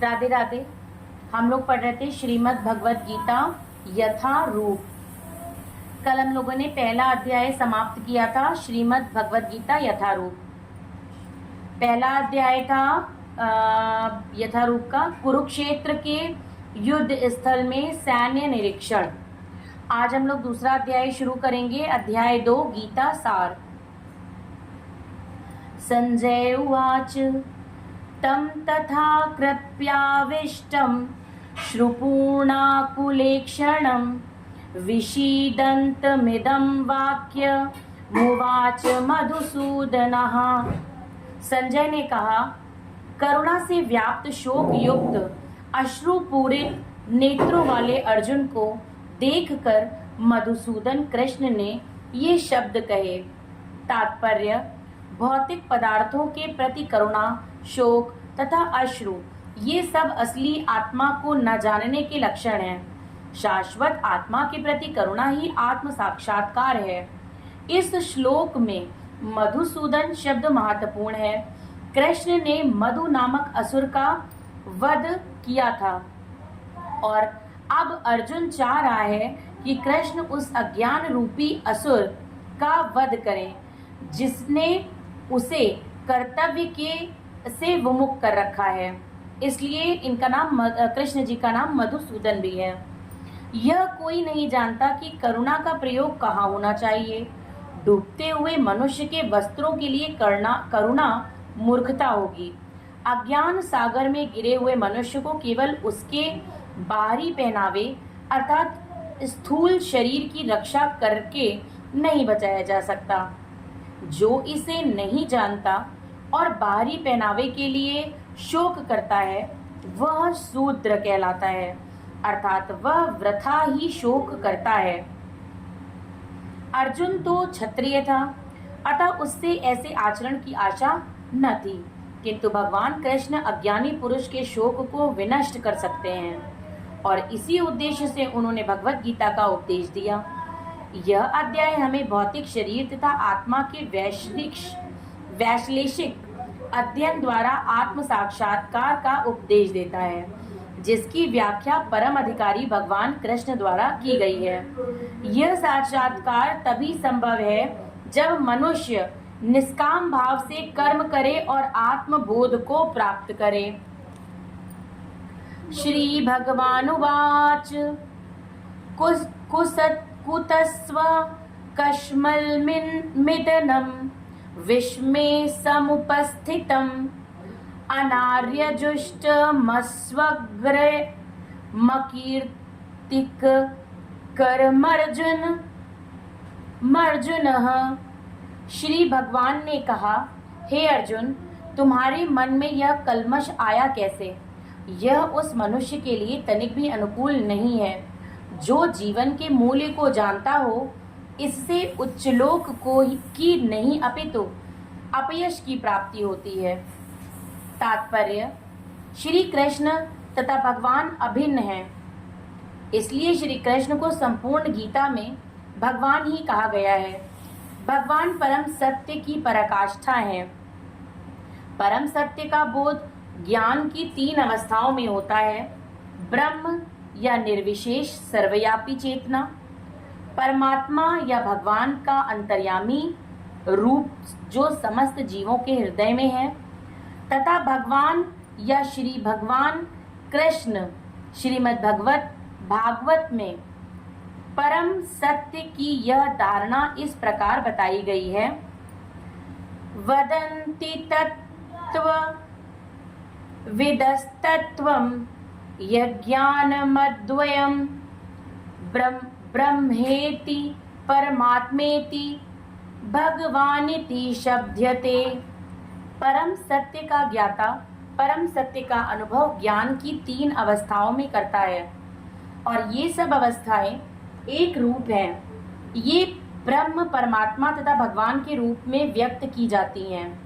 राधे राधे। हम लोग पढ़ रहे थे श्रीमद् भगवत गीता यथा रूप। कल हम लोगों ने पहला अध्याय समाप्त किया था, श्रीमद् भगवत गीता यथा रूप। पहला अध्याय था यथा रूप का कुरुक्षेत्र के युद्ध स्थल में सैन्य निरीक्षण। आज हम लोग दूसरा अध्याय शुरू करेंगे, अध्याय 2 गीता सार। संजय उवाच तं तथा कृप्याविष्टं श्रुपूर्णाकुलेक्षणं विषीदन्तमिदं वाक्यमुवाच मधुसूदनः। संजय ने कहा, करुणा से व्याप्त शोक युक्त अश्रुपूरित नेत्रों वाले अर्जुन को देखकर मधुसूदन कृष्ण ने ये शब्द कहे। तात्पर्य, भौतिक पदार्थों के प्रति करुणा, शोक तथा अश्रु ये सब असली आत्मा को न जानने के लक्षण हैं। शाश्वत आत्मा के प्रति करुणा ही आत्म साक्षात्कार है। इस श्लोक में मधुसूदन शब्द महत्वपूर्ण है। कृष्ण ने मधु नामक असुर का वध किया था और अब अर्जुन चाह रहा है कि कृष्ण उस अज्ञान रूपी असुर का वध करें जिसने उसे कर्तव्य के से विमुख कर रखा है। इसलिए इनका नाम कृष्ण जी का नाम मधुसूदन भी है। यह कोई नहीं जानता कि करुणा का प्रयोग कहाँ होना चाहिए। डूबते हुए मनुष्य के वस्त्रों के लिए करुणा मूर्खता होगी। अज्ञान सागर में गिरे हुए मनुष्य को केवल उसके बाहरी पहनावे अर्थात स्थूल शरीर की रक्षा करके नहीं बचाया जा सकता। जो इसे नहीं जानता और बाहरी पहनावे के लिए शोक करता है वह शूद्र कहलाता है, अर्थात वह वृथा ही शोक करता है। अर्जुन तो क्षत्रिय था, अतः उससे ऐसे आचरण की आशा न थी, किंतु भगवान कृष्ण अज्ञानी पुरुष के शोक को विनष्ट कर सकते हैं और इसी उद्देश्य से उन्होंने भगवत गीता का उपदेश दिया। यह अध्याय हमें भौतिक शरीर तथा आत्मा के वैश्लेषिक अध्ययन द्वारा आत्म साक्षात्कार का उपदेश देता है, जिसकी व्याख्या परम अधिकारी भगवान कृष्ण द्वारा की गई है। यह साक्षात्कार तभी संभव है जब मनुष्य निष्काम भाव से कर्म करे और आत्मबोध को प्राप्त करे। श्री भगवानुवाच कुतस्व कश्मलमिदनं विश्वे समुपस्थितम् अनार्यजुष्टमस्वग्रमकीर्तिकरमर्जुनः। श्री भगवान ने कहा, हे अर्जुन, तुम्हारे मन में यह कल्मश आया कैसे? यह उस मनुष्य के लिए तनिक भी अनुकूल नहीं है जो जीवन के मूल्य को जानता हो। इससे उच्चलोक को की नहीं अपितु अपयश की प्राप्ति होती है। तात्पर्य, श्री कृष्ण तथा भगवान अभिन्न हैं, इसलिए श्री कृष्ण को संपूर्ण गीता में भगवान ही कहा गया है। भगवान परम सत्य की पराकाष्ठा है। परम सत्य का बोध ज्ञान की 3 अवस्थाओं में होता है: ब्रह्म या निर्विशेष सर्वव्यापी चेतना, परमात्मा या भगवान का अंतर्यामी रूप जो समस्त जीवों के हृदय में है, तथा भगवान या श्री भगवान कृष्ण। श्रीमद् भागवत में परम सत्य की यह धारणा इस प्रकार बताई गई है: वदन्ति तत्त्व विदस्तत्वं यज्ञानमद्वयं ब्रह्मेति परमात्मेति भगवानिति शब्द्यते। परम सत्य का ज्ञाता परम सत्य का अनुभव ज्ञान की 3 अवस्थाओं में करता है और ये सब अवस्थाएं एक रूप हैं। ये ब्रह्म, परमात्मा तथा भगवान के रूप में व्यक्त की जाती हैं।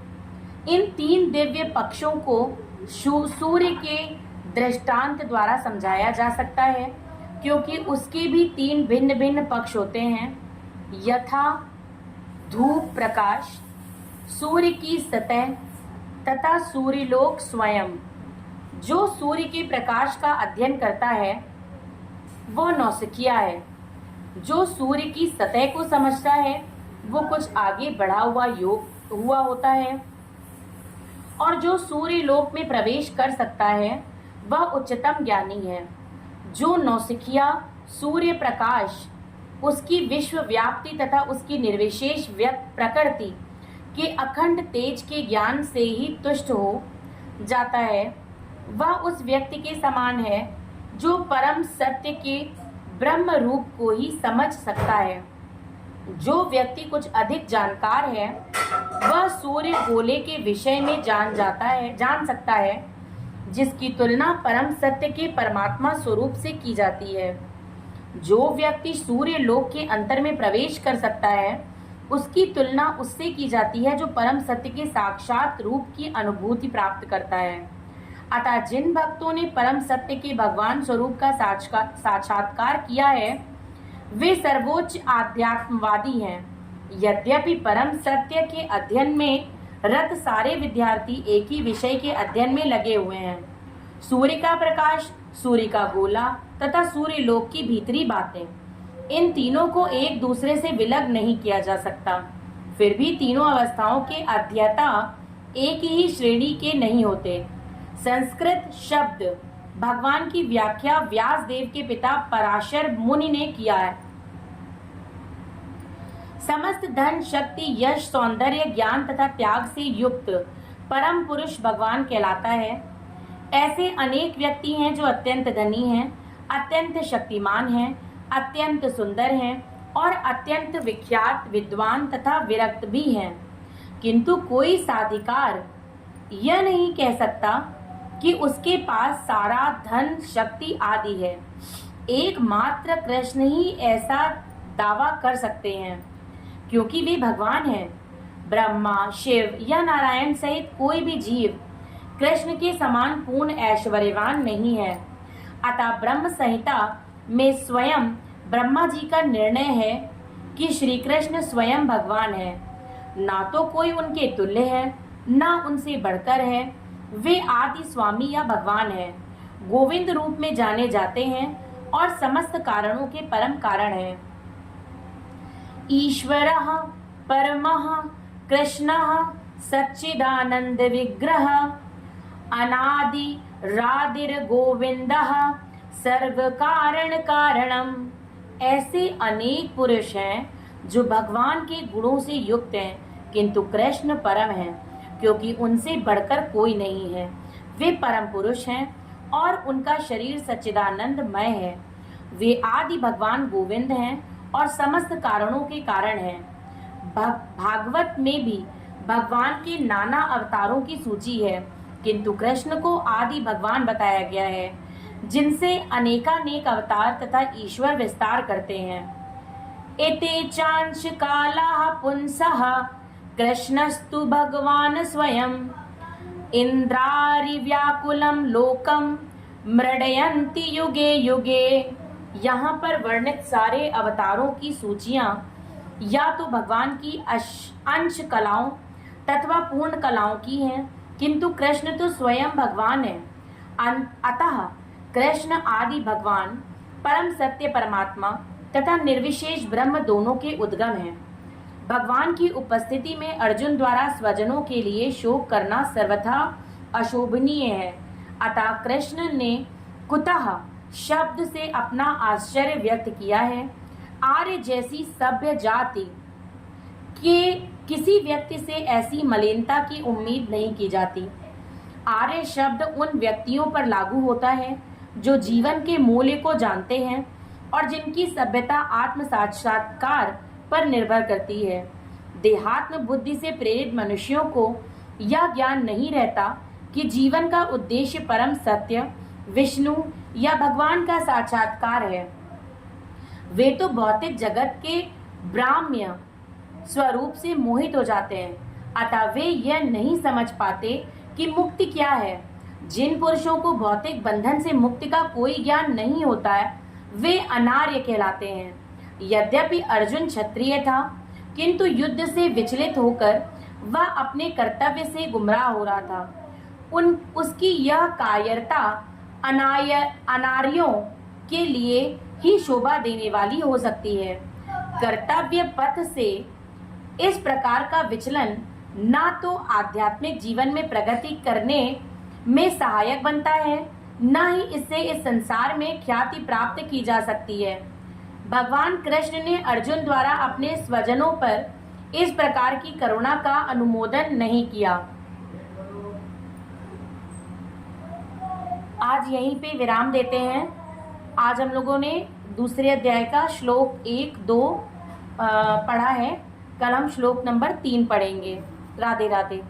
इन 3 दिव्य पक्षों को सूर्य के दृष्टांत द्वारा समझाया जा सकता है, क्योंकि उसके भी 3 भिन्न भिन्न पक्ष होते हैं, यथा धूप प्रकाश, सूर्य की सतह तथा सूर्यलोक स्वयं। जो सूर्य के प्रकाश का अध्ययन करता है वह नौसिखिया है। जो सूर्य की सतह को समझता है वो कुछ आगे बढ़ा हुआ होता है, और जो सूर्य लोक में प्रवेश कर सकता है वह उच्चतम ज्ञानी है। जो नौसिखिया सूर्य प्रकाश, उसकी विश्व व्याप्ति तथा उसकी निर्विशेष व्यक्त प्रकृति के अखंड तेज के ज्ञान से ही तुष्ट हो जाता है, वह उस व्यक्ति के समान है जो परम सत्य के ब्रह्म रूप को ही समझ सकता है। जो व्यक्ति कुछ अधिक जानकार है वह सूर्य गोले के विषय में जान सकता है, जिसकी तुलना परम सत्य के परमात्मा स्वरूप से की जाती है। जो व्यक्ति सूर्य लोक के अंतर में प्रवेश कर सकता है उसकी तुलना उससे की जाती है जो परम सत्य के साक्षात रूप की अनुभूति प्राप्त करता है। अतः जिन भक्तों ने परम सत्य के भगवान स्वरूप का साक्षात्कार किया है वे सर्वोच्च आध्यात्मवादी हैं। यद्यपि परम सत्य के अध्ययन में रत सारे विद्यार्थी एक ही विषय के अध्ययन में लगे हुए हैं, सूर्य का प्रकाश, सूर्य का गोला तथा सूर्य लोक की भीतरी बातें। इन तीनों को एक दूसरे से विलग नहीं किया जा सकता। फिर भी तीनों अवस्थाओं के अध्येता एक ही श्रेणी के नहीं होते। संस्कृत शब्द भगवान की व्याख्या व्यास देव के पिता पराशर मुनि ने किया है। समस्त धन, शक्ति, यश, सौंदर्य, ज्ञान तथा त्याग से युक्त परम पुरुष भगवान कहलाता है। ऐसे अनेक व्यक्ति हैं जो अत्यंत धनी हैं, अत्यंत शक्तिमान हैं, अत्यंत सुंदर हैं और अत्यंत विख्यात, विद्वान तथा विरक्त भी हैं, किंतु कोई साधिकार यह नहीं कह सकता कि उसके पास सारा धन, शक्ति आदि है। एकमात्र कृष्ण ही ऐसा दावा कर सकते हैं, क्योंकि वे भगवान हैं। ब्रह्मा, शिव या नारायण सहित कोई भी जीव कृष्ण के समान पूर्ण ऐश्वर्यवान नहीं है। अतः ब्रह्म संहिता में स्वयं ब्रह्मा जी का निर्णय है कि श्री कृष्ण स्वयं भगवान है। ना तो कोई उनके तुल्य है, ना उनसे बढ़कर है। वे आदि स्वामी या भगवान हैं, गोविंद रूप में जाने जाते हैं और समस्त कारणों के परम कारण हैं। ईश्वरः परमः कृष्णः सच्चिदानंद विग्रह अनादि रादिर गोविंदः सर्व कारण कारणम। ऐसे अनेक पुरुष हैं जो भगवान के गुणों से युक्त हैं, किंतु कृष्ण परम हैं, क्योंकि उनसे बढ़कर कोई नहीं है। वे परम पुरुष हैं और उनका शरीर सच्चिदानंदमय है। वे आदि भगवान गोविंद हैं और समस्त कारणों के कारण हैं। भागवत में भी भगवान के नाना अवतारों की सूची है, किंतु कृष्ण को आदि भगवान बताया गया है, जिनसे अनेकानेक अवतार तथा ईश्वर विस्तार करते हैं। एते चांश कालाः पुंसः कृष्णस्तु भगवान स्वयं इंद्रारि व्याकुलम लोकम मृडयन्ति युगे युगे। यहाँ पर वर्णित सारे अवतारों की सूचियाँ या तो भगवान की अंश कलाओं तथा पूर्ण कलाओं की हैं, किंतु कृष्ण तो स्वयं भगवान है। अतः कृष्ण आदि भगवान, परम सत्य परमात्मा तथा निर्विशेष ब्रह्म दोनों के उद्गम हैं। भगवान की उपस्थिति में अर्जुन द्वारा स्वजनों के लिए शोक करना सर्वथा अशोभनीय है। अतः कृष्ण ने कुतः शब्द से अपना आश्चर्य व्यक्त किया है। आर्य जैसी सभ्य जाति के किसी व्यक्ति से ऐसी मलिनता की उम्मीद नहीं की जाती। आर्य शब्द उन व्यक्तियों पर लागू होता है जो जीवन के मूल्य को जानते हैं और जिनकी सभ्यता आत्म साक्षात्कार पर निर्भर करती है। देहात्म बुद्धि से प्रेरित मनुष्यों को यह ज्ञान नहीं रहता कि जीवन का उद्देश्य परम सत्य, विष्णु या भगवान का साक्षात्कार है। वे तो भौतिक जगत के ब्राह्म्य स्वरूप से मोहित हो जाते हैं। अतः वे यह नहीं समझ पाते कि मुक्ति क्या है। जिन पुरुषों को भौतिक बंधन से मुक्ति का कोई ज्ञान नहीं होता है वे अनार्य कहलाते हैं। यद्यपि अर्जुन क्षत्रिय था, किंतु युद्ध से विचलित होकर वह अपने कर्तव्य से गुमराह हो रहा था। उसकी यह कायरता अनार्यों के लिए ही शोभा देने वाली हो सकती है। कर्तव्य पथ से इस प्रकार का विचलन ना तो आध्यात्मिक जीवन में प्रगति करने में सहायक बनता है, न ही इससे इस संसार में ख्याति प्राप्त की जा सकती है। भगवान कृष्ण ने अर्जुन द्वारा अपने स्वजनों पर इस प्रकार की करुणा का अनुमोदन नहीं किया। आज यहीं पे विराम देते हैं। आज हम लोगों ने दूसरे अध्याय का श्लोक 1-2 पढ़ा है। कल हम श्लोक नंबर 3 पढ़ेंगे। राधे राधे।